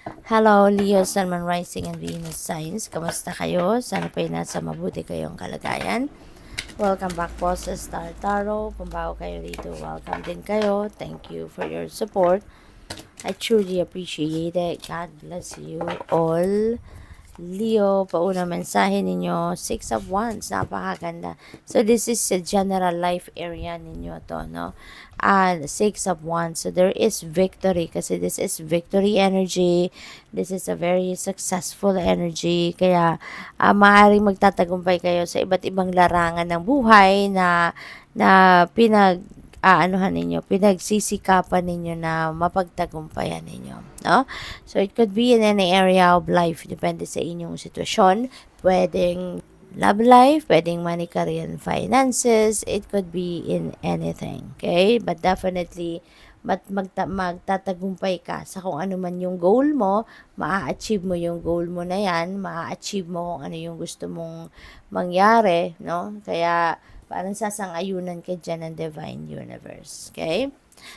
Hello, Leo, Sun, Moon, Rising, and Venus Signs. Kamusta kayo? Sana po'y nasa mabuti kayong kalagayan. Welcome back po sa Star Tarot. Kung bago kayo rito, welcome din kayo. Thank you for your support. I truly appreciate it. God bless you all. Leo, pauna mensahe ninyo, Six of Wands, napakaganda. So, this is the general life area ninyo to, no? Six of Wands. So, there is victory kasi this is victory energy. This is a very successful energy. Kaya, maaaring magtatagumpay kayo sa iba't ibang larangan ng buhay na anuhan ninyo, pinagsisikapan ninyo na mapagtagumpayan ninyo, no? So, it could be in any area of life, depende sa inyong sitwasyon. Pwedeng love life, pwedeng money, career, and finances. It could be in anything, okay? But definitely, magtatagumpay ka sa kung ano man yung goal mo, maa-achieve mo yung goal mo na yan, maa-achieve mo kung ano yung gusto mong mangyari, no? Kaya, parang sasang-ayunan ka dyan ng Divine Universe. Okay?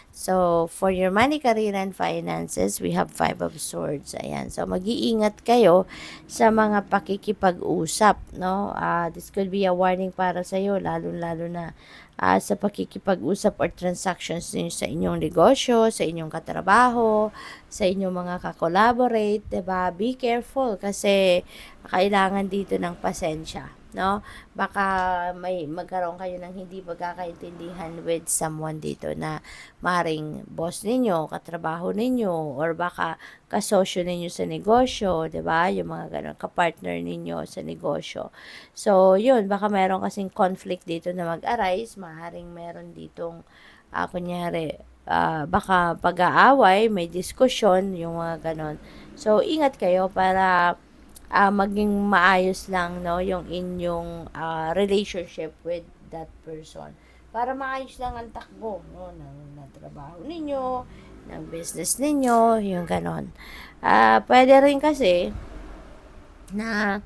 So, for your money, career, and finances, we have Five of Swords. Ayan. So, mag-iingat kayo sa mga pakikipag-usap, no? This could be a warning para sa iyo, lalo-lalo na sa pakikipag-usap or transactions niyo sa inyong negosyo, sa inyong katrabaho, sa inyong mga kakolaborate, diba? Be careful kasi kailangan dito ng pasensya, no? Baka may magkaroon kayo ng hindi pagkakaintindihan with someone dito na maring boss ninyo, katrabaho ninyo, or baka kasosyo ninyo sa negosyo, 'di ba? Yung mga ganun, kapartner ninyo sa negosyo. So, yun, baka meron kasing conflict dito na mag-arise, maaaring meron ditong kunyari, baka pag-aaway, may diskusyon, yung mga ganon. So, ingat kayo para maging maayos lang, no, yung inyong relationship with that person. Para maayos lang ang takbo, no, ng trabaho ninyo, ng business ninyo, yung ganon. Pwede rin kasi na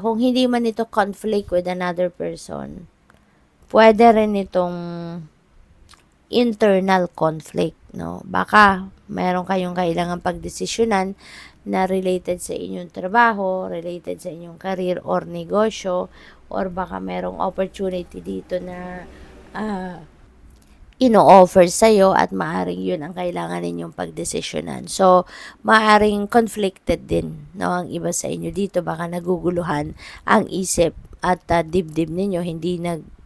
kung hindi man ito conflict with another person, pwede rin itong internal conflict, no? Baka meron kayong kailangan pagdesisyonan na related sa inyong trabaho, related sa inyong career or negosyo, or baka merong opportunity dito na ino-offer sa'yo at maaring yun ang kailangan ninyong pagdesisyonan. So, maaring conflicted din, no, ang iba sa inyo dito. Baka naguguluhan ang isip at dibdib ninyo,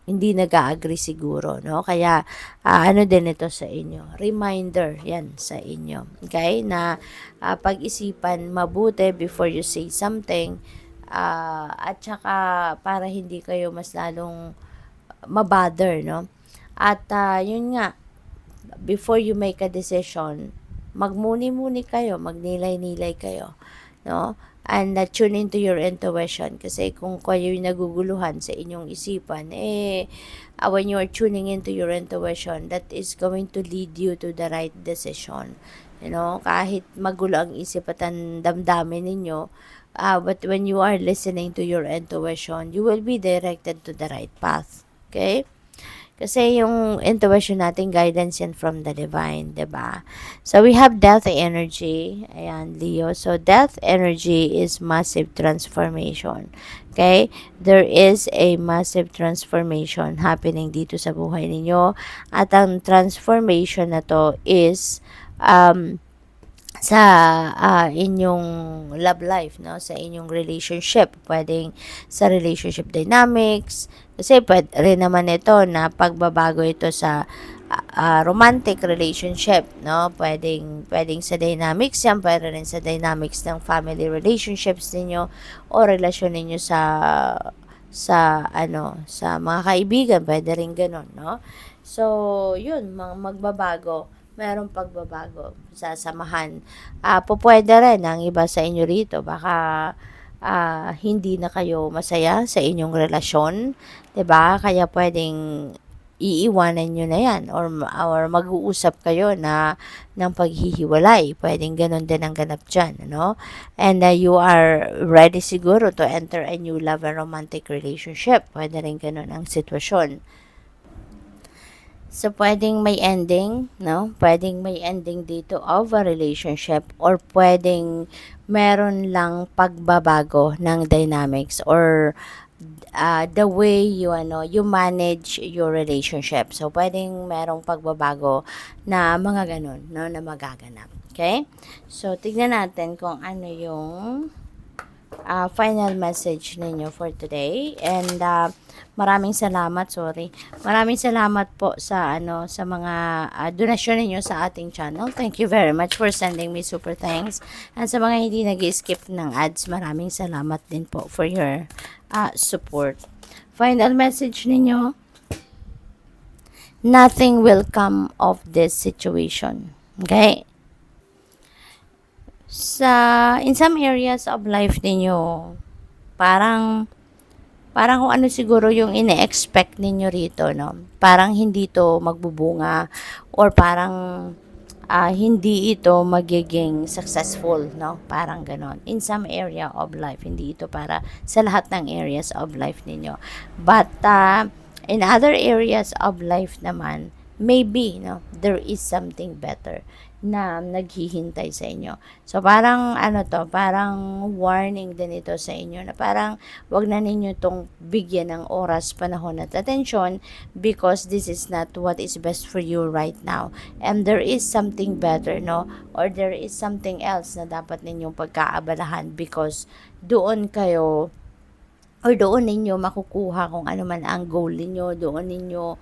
hindi nag-a-agree siguro, no? Kaya, ano din ito sa inyo? Reminder yan sa inyo, okay? Na pag-isipan mabuti before you say something, at saka para hindi kayo mas lalong mabother, no? At yun nga, before you make a decision, magmuni-muni kayo, magnilay-nilay kayo, no? And tune into your intuition kasi kung kayo yung naguguluhan sa inyong isipan, when you are tuning into your intuition, that is going to lead you to the right decision. You know, kahit magulo ang isip at ang damdamin ninyo, but when you are listening to your intuition, you will be directed to the right path. Okay? Kasi yung intuition natin, guidance yan from the divine, 'di ba? So, we have death energy. Ayan, Leo. So, death energy is massive transformation. Okay? There is a massive transformation happening dito sa buhay ninyo. At ang transformation na to is sa inyong love life, no, sa inyong relationship, pwedeng sa relationship dynamics, kasi pwede rin naman ito na pagbabago ito sa romantic relationship, no, pwedeng sa dynamics yan, pwede rin sa dynamics ng family relationships ninyo o relasyon ninyo sa mga kaibigan, pwede rin ganun, no. So, yun, magbabago, merong pagbabago sa samahan. Pupwede rin ang iba sa inyo rito, baka hindi na kayo masaya sa inyong relasyon, 'di ba? Kaya pwedeng iiwanan nyo na yan, or mag-uusap kayo na ng paghihiwalay. Pwedeng ganun din ang ganap dyan, no? And you are ready siguro to enter a new love and romantic relationship. Pwede rin ganun ang sitwasyon. So, pwedeng may ending, no? Pwedeng may ending dito of a relationship or pwedeng meron lang pagbabago ng dynamics or the way you manage your relationship. So, pwedeng merong pagbabago na mga ganun, no, na magaganap. Okay? So, tignan natin kung ano yung final message ninyo for today. And maraming salamat, Maraming salamat po sa sa mga donasyon ninyo sa ating channel. Thank you very much for sending me super thanks. And sa mga hindi nag-skip ng ads, maraming salamat din po for your support. Final message ninyo, nothing will come of this situation. Okay? In some areas of life ninyo, parang kung ano siguro yung ine-expect ninyo rito, no? Parang hindi to magbubunga or parang hindi ito magiging successful, no? Parang ganon. In some area of life, hindi ito para sa lahat ng areas of life ninyo. But in other areas of life naman, maybe, no, there is something better na naghihintay sa inyo. So, parang parang warning din ito sa inyo na parang wag na ninyo itong bigyan ng oras, panahon at attention because this is not what is best for you right now. And there is something better, no? Or there is something else na dapat ninyong pagkaabalahan because doon kayo or doon ninyo makukuha kung ano man ang goal ninyo, doon ninyo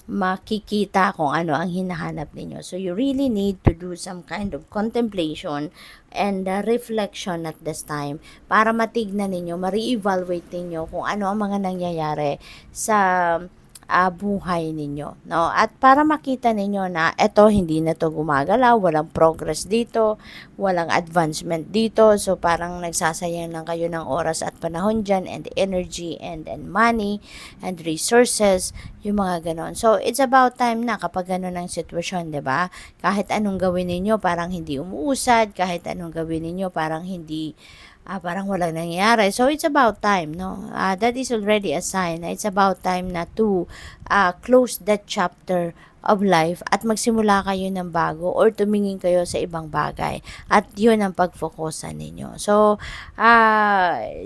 makikita kung ano ang hinahanap ninyo. So, you really need to do some kind of contemplation and reflection at this time para matignan ninyo, ma-re-evaluate ninyo kung ano ang mga nangyayari sa buhay ninyo, no? At para makita ninyo na eto hindi na to gumagalaw, walang progress dito, walang advancement dito, so parang nagsasayang lang kayo ng oras at panahon dyan and energy and money and resources, yung mga ganon. So, it's about time na kapag ganon ang sitwasyon, 'di ba? Kahit anong gawin ninyo, parang hindi umuusad, kahit anong gawin ninyo, parang hindi parang walang nangyayari. So, it's about time, no? That is already a sign. It's about time na to close that chapter of life at magsimula kayo ng bago or tumingin kayo sa ibang bagay. At yun ang pag-focusan ninyo. So,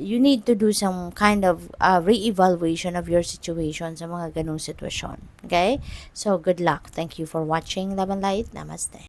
you need to do some kind of re-evaluation of your situation sa mga ganong sitwasyon. Okay? So, good luck. Thank you for watching. Love and Light. Namaste.